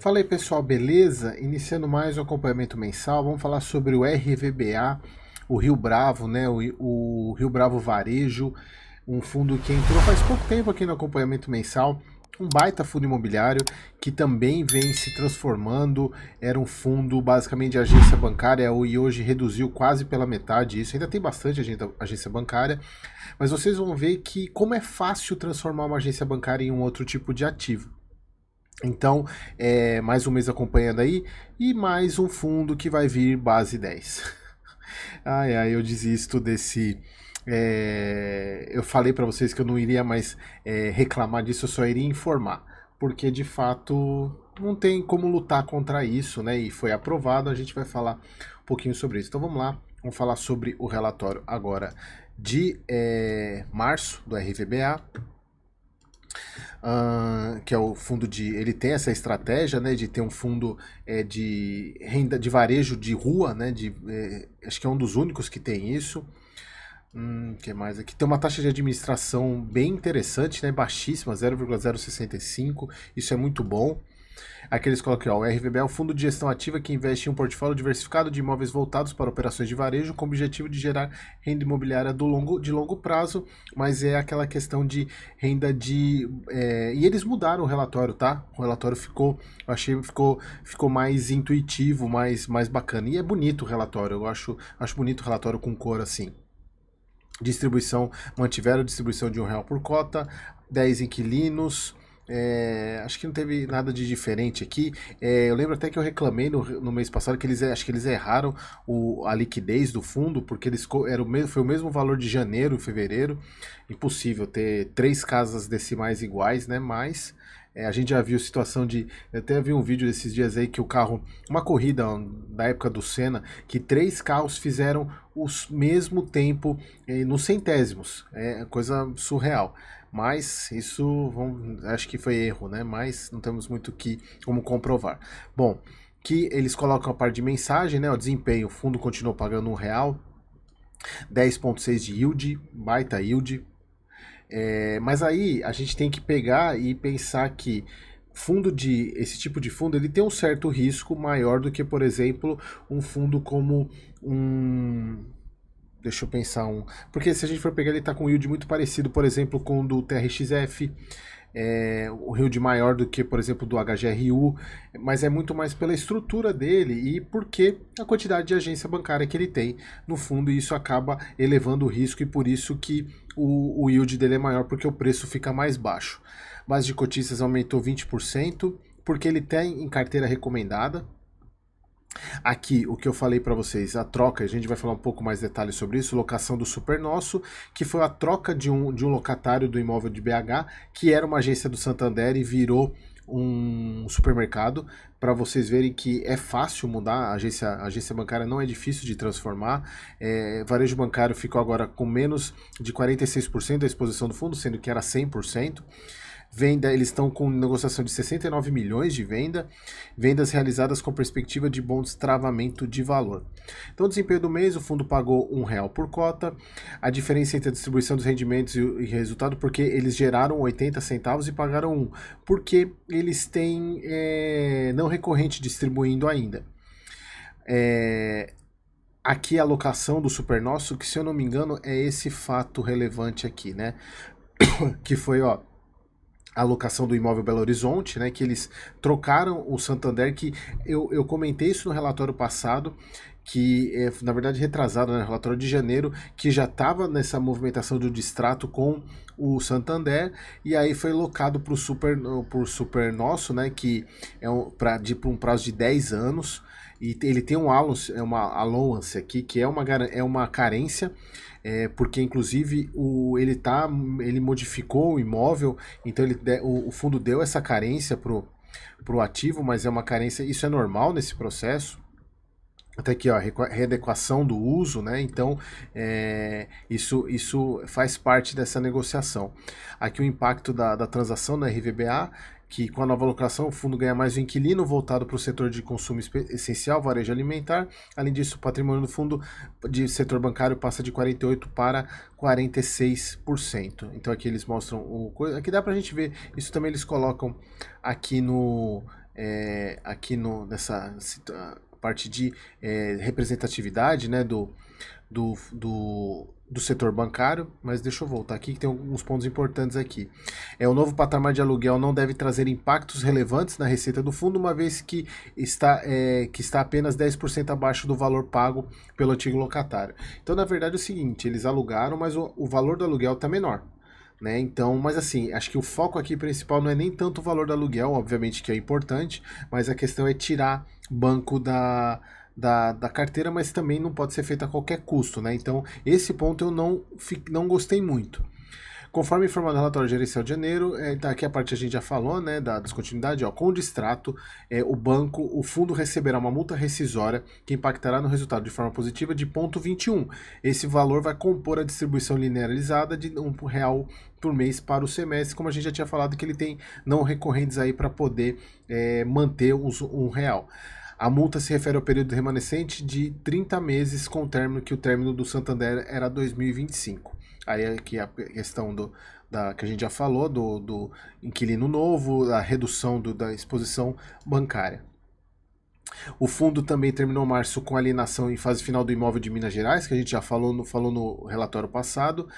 Fala aí pessoal, beleza? Iniciando mais um acompanhamento mensal, vamos falar sobre o RVBA, o Rio Bravo, né? O Rio Bravo Varejo, um fundo que entrou faz pouco tempo aqui no acompanhamento mensal, um baita fundo imobiliário que também vem se transformando, era um fundo basicamente de agência bancária e hoje reduziu quase pela metade isso, ainda tem bastante agência bancária, mas vocês vão ver que como é fácil transformar uma agência bancária em um outro tipo de ativo. Então, mais um mês acompanhando aí e mais um fundo que vai vir base 10. Ai, ai, eu desisto desse. Eu falei para vocês que eu não iria mais reclamar disso, eu só iria informar, porque de fato não tem como lutar contra isso, né? E foi aprovado, a gente vai falar um pouquinho sobre isso. Então vamos lá, vamos falar sobre o relatório agora de março do RVBA. Que é o fundo de. Ele tem essa estratégia, né, de ter um fundo de renda de varejo de rua, né? Acho que é um dos únicos que tem isso. Que mais aqui? Tem uma taxa de administração bem interessante, né? Baixíssima, 0,065. Isso é muito bom. Aqui eles colocam, ó, o RVB é um fundo de gestão ativa que investe em um portfólio diversificado de imóveis voltados para operações de varejo com o objetivo de gerar renda imobiliária de longo prazo, mas é aquela questão de renda de... E eles mudaram o relatório, tá? O relatório ficou, eu achei, ficou mais intuitivo, mais bacana. E é bonito o relatório, eu acho bonito o relatório com cor assim. Distribuição, mantiveram a distribuição de R$ 1 por cota, 10 inquilinos. Acho que não teve nada de diferente aqui. Eu lembro até que eu reclamei no mês passado que acho que eles erraram a liquidez do fundo, porque foi o mesmo valor de janeiro e fevereiro. Impossível ter três casas decimais iguais, né? Mas a gente já viu situação de. Eu até vi um vídeo desses dias aí que o carro. Uma corrida da época do Senna, que três carros fizeram o mesmo tempo nos centésimos. É coisa surreal. Mas isso acho que foi erro, né? Mas não temos muito como comprovar. Bom, que eles colocam a parte de mensagem, né? O desempenho, o fundo continuou pagando R$ 1, 10,6 de yield, baita yield. Mas aí a gente tem que pegar e pensar que esse tipo de fundo ele tem um certo risco maior do que, por exemplo, um fundo como um. Deixa eu pensar um. Porque se a gente for pegar, ele está com um yield muito parecido, por exemplo, com o do TRXF, o yield maior do que, por exemplo, do HGRU, mas é muito mais pela estrutura dele e porque a quantidade de agência bancária que ele tem no fundo, e isso acaba elevando o risco e por isso que o yield dele é maior, porque o preço fica mais baixo. Base de cotistas aumentou 20%, porque ele tem em carteira recomendada. Aqui, o que eu falei para vocês, a troca, a gente vai falar um pouco mais detalhes sobre isso, locação do Super Nosso, que foi a troca de um locatário do imóvel de BH, que era uma agência do Santander e virou um supermercado, para vocês verem que é fácil mudar, a agência bancária não é difícil de transformar. Varejo bancário ficou agora com menos de 46% da exposição do fundo, sendo que era 100%. Venda, eles estão com negociação de 69 milhões de vendas realizadas com perspectiva de bom destravamento de valor. Então, o desempenho do mês, o fundo pagou R$ 1 por cota, a diferença entre a distribuição dos rendimentos e resultado, porque eles geraram 80 centavos e pagaram 1, porque eles têm não recorrente distribuindo ainda. Aqui a alocação do Super Nosso, que se eu não me engano é esse fato relevante aqui, né? Que foi, ó, a alocação do imóvel Belo Horizonte, né, que eles trocaram o Santander, que eu comentei isso no relatório passado, que na verdade retrasado, né, no relatório de janeiro, que já estava nessa movimentação do distrato com o Santander, e aí foi locado por Super Nosso, né, que é para um prazo de 10 anos, e ele tem uma allowance aqui, que é uma carência, porque inclusive ele modificou o imóvel, então o fundo deu essa carência pro ativo, mas é uma carência, isso é normal nesse processo. Até aqui, ó, readequação do uso, né? Então, isso faz parte dessa negociação. Aqui o impacto da transação na RVBA, que com a nova alocação o fundo ganha mais um inquilino voltado para o setor de consumo essencial, varejo alimentar. Além disso, o patrimônio do fundo de setor bancário passa de 48% para 46%. Então aqui eles mostram aqui dá para a gente ver, isso também eles colocam aqui no aqui nessa parte de representatividade, né, do setor bancário, mas deixa eu voltar aqui que tem alguns pontos importantes aqui. O novo patamar de aluguel não deve trazer impactos relevantes na receita do fundo, uma vez que está apenas 10% abaixo do valor pago pelo antigo locatário. Então, na verdade, é o seguinte, eles alugaram, mas o valor do aluguel está menor. Né? Então, mas assim, acho que o foco aqui principal não é nem tanto o valor do aluguel, obviamente que é importante, mas a questão é tirar banco da carteira, mas também não pode ser feito a qualquer custo, né? Então, esse ponto eu não gostei muito. Conforme informado no relatório gerencial de janeiro, tá aqui a parte que a gente já falou, né, da descontinuidade, ó, com o distrato, o fundo receberá uma multa rescisória que impactará no resultado de forma positiva de 0,21. Esse valor vai compor a distribuição linearizada de R$ 1 por mês para o semestre, como a gente já tinha falado que ele tem não recorrentes aí para poder manter os R$ 1. A multa se refere ao período remanescente de 30 meses com o término que o término do Santander era 2025. Aí aqui a questão que a gente já falou, do inquilino novo, a redução da exposição bancária. O fundo também terminou março com alienação em fase final do imóvel de Minas Gerais, que a gente já falou no relatório passado.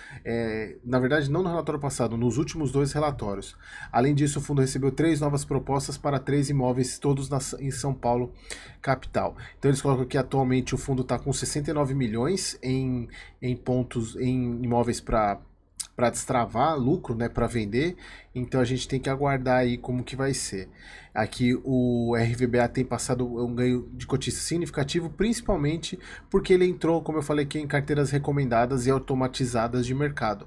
Na verdade, não no relatório passado, nos últimos 2 relatórios. Além disso, o fundo recebeu 3 novas propostas para 3 imóveis, todos em São Paulo, capital. Então eles colocam que atualmente o fundo está com 69 milhões em imóveis para destravar lucro, né, para vender. Então a gente tem que aguardar aí como que vai ser. Aqui o RVBA tem passado um ganho de cotista significativo, principalmente porque ele entrou, como eu falei aqui, em carteiras recomendadas e automatizadas de mercado.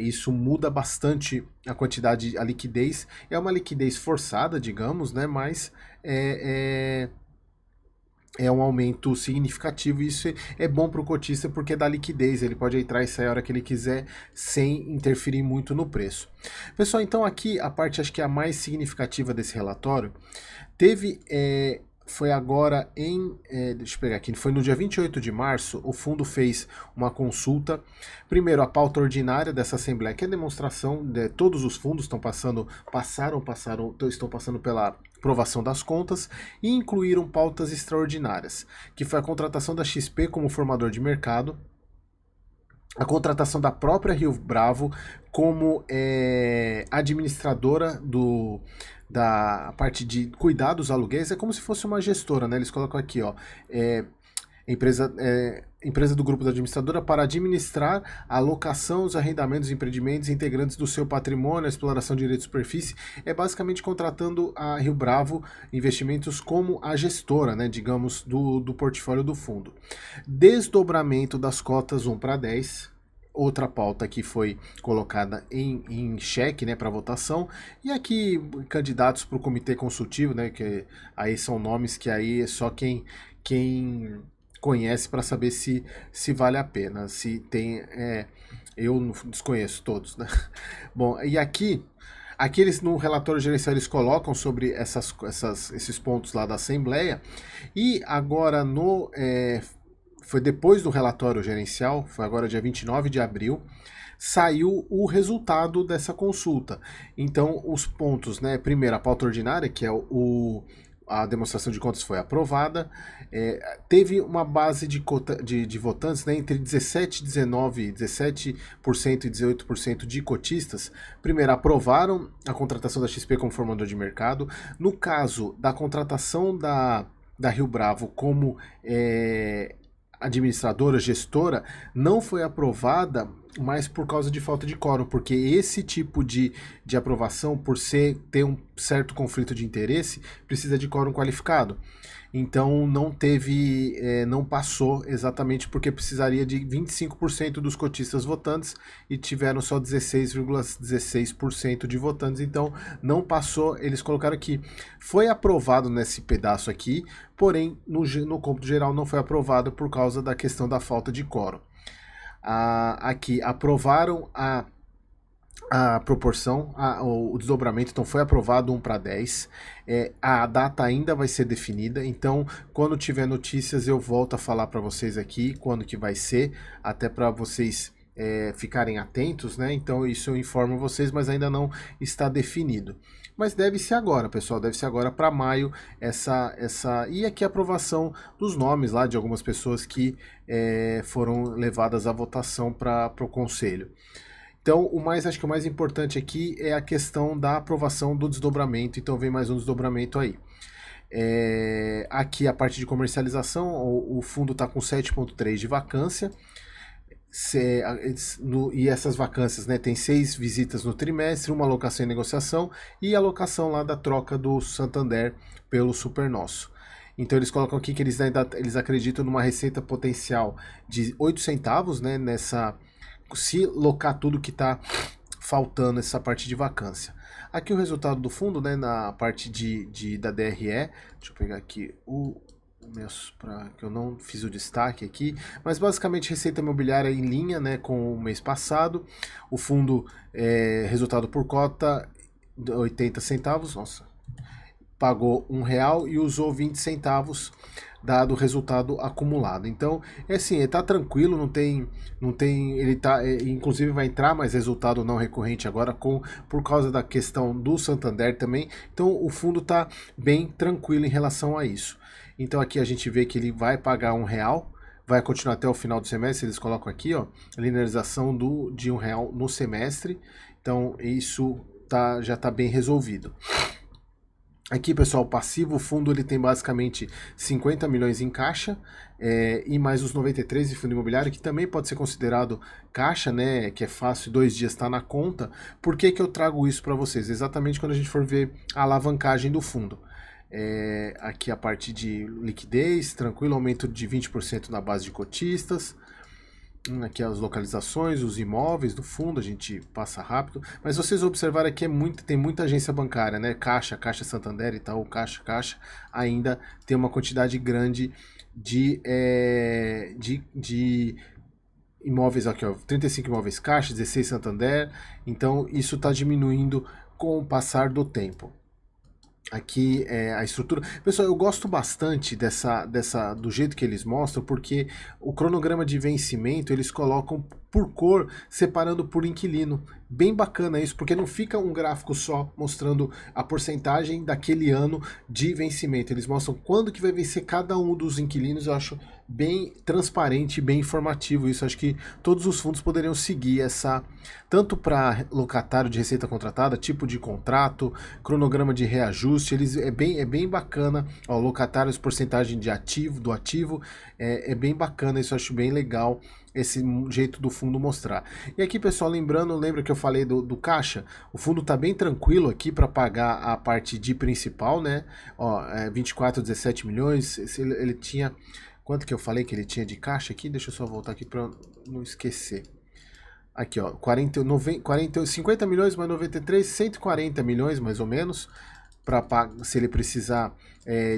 Isso muda bastante a quantidade, a liquidez. É uma liquidez forçada, digamos, né, mas é um aumento significativo e isso é bom para o cotista porque dá liquidez, ele pode entrar e sair a hora que ele quiser sem interferir muito no preço. Pessoal, então aqui a parte acho que é a mais significativa desse relatório, foi agora deixa eu pegar aqui, foi no dia 28 de março, o fundo fez uma consulta, primeiro a pauta ordinária dessa assembleia, que é a demonstração de todos os fundos estão estão passando pela aprovação das contas e incluíram pautas extraordinárias, que foi a contratação da XP como formador de mercado, a contratação da própria Rio Bravo como administradora da parte de cuidar dos aluguéis, é como se fosse uma gestora, né? Eles colocam aqui, ó, empresa do grupo da administradora para administrar a alocação, os arrendamentos, empreendimentos integrantes do seu patrimônio, a exploração de direito de superfície, basicamente contratando a Rio Bravo Investimentos como a gestora, né, digamos, do portfólio do fundo. Desdobramento das cotas 1/10, outra pauta que foi colocada em xeque, né, para votação, e aqui candidatos para o comitê consultivo, né, que aí são nomes que aí é só quem conhece para saber se vale a pena, se tem, eu desconheço todos, né? Bom, e aqui eles no relatório gerencial eles colocam sobre esses pontos lá da Assembleia, e agora foi depois do relatório gerencial, foi agora dia 29 de abril, saiu o resultado dessa consulta. Então, os pontos, né? Primeiro, a pauta ordinária, que é a demonstração de contas foi aprovada, teve uma base de votantes, né, entre 17% e 18% de cotistas. Primeiro, aprovaram a contratação da XP como formador de mercado. No caso da contratação da Rio Bravo como administradora, gestora, não foi aprovada, mas por causa de falta de quórum, porque esse tipo de aprovação, por ter um certo conflito de interesse, precisa de quórum qualificado. Então não passou exatamente porque precisaria de 25% dos cotistas votantes e tiveram só 16,16% de votantes, então não passou. Eles colocaram que foi aprovado nesse pedaço aqui, porém no cômputo geral não foi aprovado por causa da questão da falta de quórum. Aqui aprovaram a proporção, o desdobramento, então foi aprovado 1/10. A data ainda vai ser definida, então quando tiver notícias eu volto a falar para vocês aqui quando que vai ser, até para vocês ficarem atentos, né? Então isso eu informo vocês, mas ainda não está definido. Mas deve ser agora, pessoal, deve ser agora para maio e aqui a aprovação dos nomes lá de algumas pessoas que foram levadas à votação para o conselho. Então, acho que o mais importante aqui é a questão da aprovação do desdobramento, então vem mais um desdobramento aí. Aqui a parte de comercialização, o fundo está com 7,3 de vacância, e essas vacâncias, né, tem 6 visitas no trimestre, uma alocação em negociação e a alocação lá da troca do Santander pelo Super Nosso. Então eles colocam aqui que eles acreditam numa receita potencial de 8 centavos, né, se locar tudo que está faltando essa parte de vacância. Aqui o resultado do fundo, né, na parte da DRE, deixa eu pegar aqui que eu não fiz o destaque aqui, mas basicamente receita imobiliária em linha, né, com o mês passado. O fundo, resultado por cota, 80 centavos, nossa, pagou R$1 e usou 20 centavos, dado o resultado acumulado. Então, assim, ele tá tranquilo, não tem, ele tá, inclusive vai entrar mais resultado não recorrente agora por causa da questão do Santander também. Então, o fundo tá bem tranquilo em relação a isso. Então, aqui a gente vê que ele vai pagar R$1, vai continuar até o final do semestre, eles colocam aqui, ó, linearização de R$1 no semestre. Então, isso já está bem resolvido. Aqui, pessoal, o passivo, o fundo ele tem basicamente 50 milhões em caixa e mais os 93 de fundo imobiliário, que também pode ser considerado caixa, né? Que é fácil, 2 dias está na conta. Por que eu trago isso para vocês? Exatamente quando a gente for ver a alavancagem do fundo. Aqui a parte de liquidez, tranquilo, aumento de 20% na base de cotistas. Aqui as localizações, os imóveis do fundo, a gente passa rápido. Mas vocês observarem aqui, tem muita agência bancária, né? Caixa Santander e tal, Caixa, ainda tem uma quantidade grande de imóveis aqui, ó, 35 imóveis Caixa, 16 Santander. Então isso está diminuindo com o passar do tempo. Aqui a estrutura. Pessoal, eu gosto bastante do jeito que eles mostram, porque o cronograma de vencimento eles colocam por cor, separando por inquilino. Bem bacana isso, porque não fica um gráfico só mostrando a porcentagem daquele ano de vencimento. Eles mostram quando que vai vencer cada um dos inquilinos. Eu acho bem transparente e bem informativo isso. Acho que todos os fundos poderiam seguir tanto para locatário de receita contratada, tipo de contrato, cronograma de reajuste, é bem bacana. Ó, locatários, porcentagem do ativo, é bem bacana, isso eu acho bem legal, esse jeito do fundo mostrar. E aqui, pessoal, lembra que eu falei do caixa? O fundo tá bem tranquilo aqui para pagar a parte de principal, né? Ó, 24, 17 milhões, ele tinha... Quanto que eu falei que ele tinha de caixa aqui? Deixa eu só voltar aqui para não esquecer. Aqui, ó, 50 milhões mais 93, 140 milhões mais ou menos, se ele precisar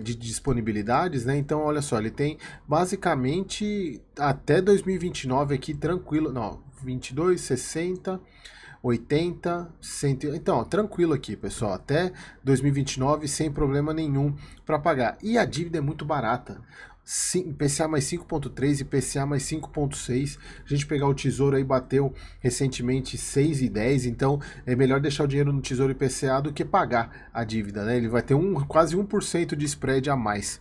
de disponibilidades, né? Então, olha só, ele tem basicamente até 2029 aqui tranquilo, não, 22, 60, 80, 100, então, ó, tranquilo aqui, pessoal, até 2029 sem problema nenhum para pagar. E a dívida é muito barata. IPCA mais 5,3 e IPCA mais 5,6. A gente pegar o Tesouro aí, bateu recentemente 6,10, então é melhor deixar o dinheiro no Tesouro IPCA do que pagar a dívida, né? Ele vai ter quase 1% de spread a mais.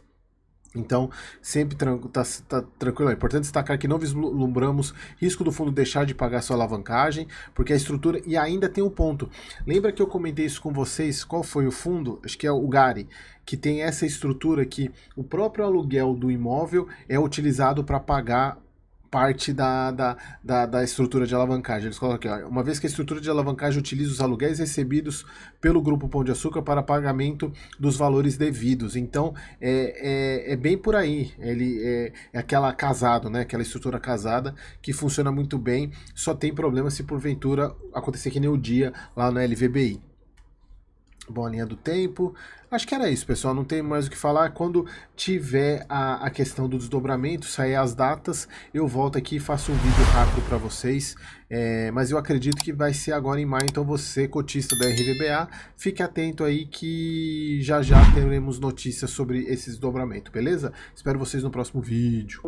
Então, sempre tá tranquilo. É importante destacar que não vislumbramos risco do fundo deixar de pagar sua alavancagem, porque a estrutura... E ainda tem um ponto. Lembra que eu comentei isso com vocês? Qual foi o fundo? Acho que é o Gari, que tem essa estrutura que o próprio aluguel do imóvel é utilizado para pagar parte da estrutura de alavancagem. Eles colocam aqui, ó, uma vez que a estrutura de alavancagem utiliza os aluguéis recebidos pelo Grupo Pão de Açúcar para pagamento dos valores devidos. Então, é bem por aí. Ele é aquela casado, né? Aquela estrutura casada que funciona muito bem. Só tem problema se porventura acontecer que nem o dia lá no LVBI. Bom, a linha do tempo. Acho que era isso, pessoal. Não tem mais o que falar. Quando tiver a questão do desdobramento, sair as datas, eu volto aqui e faço um vídeo rápido para vocês. Mas eu acredito que vai ser agora em maio. Então você, cotista da RVBA, fique atento aí que já teremos notícias sobre esse desdobramento, beleza? Espero vocês no próximo vídeo.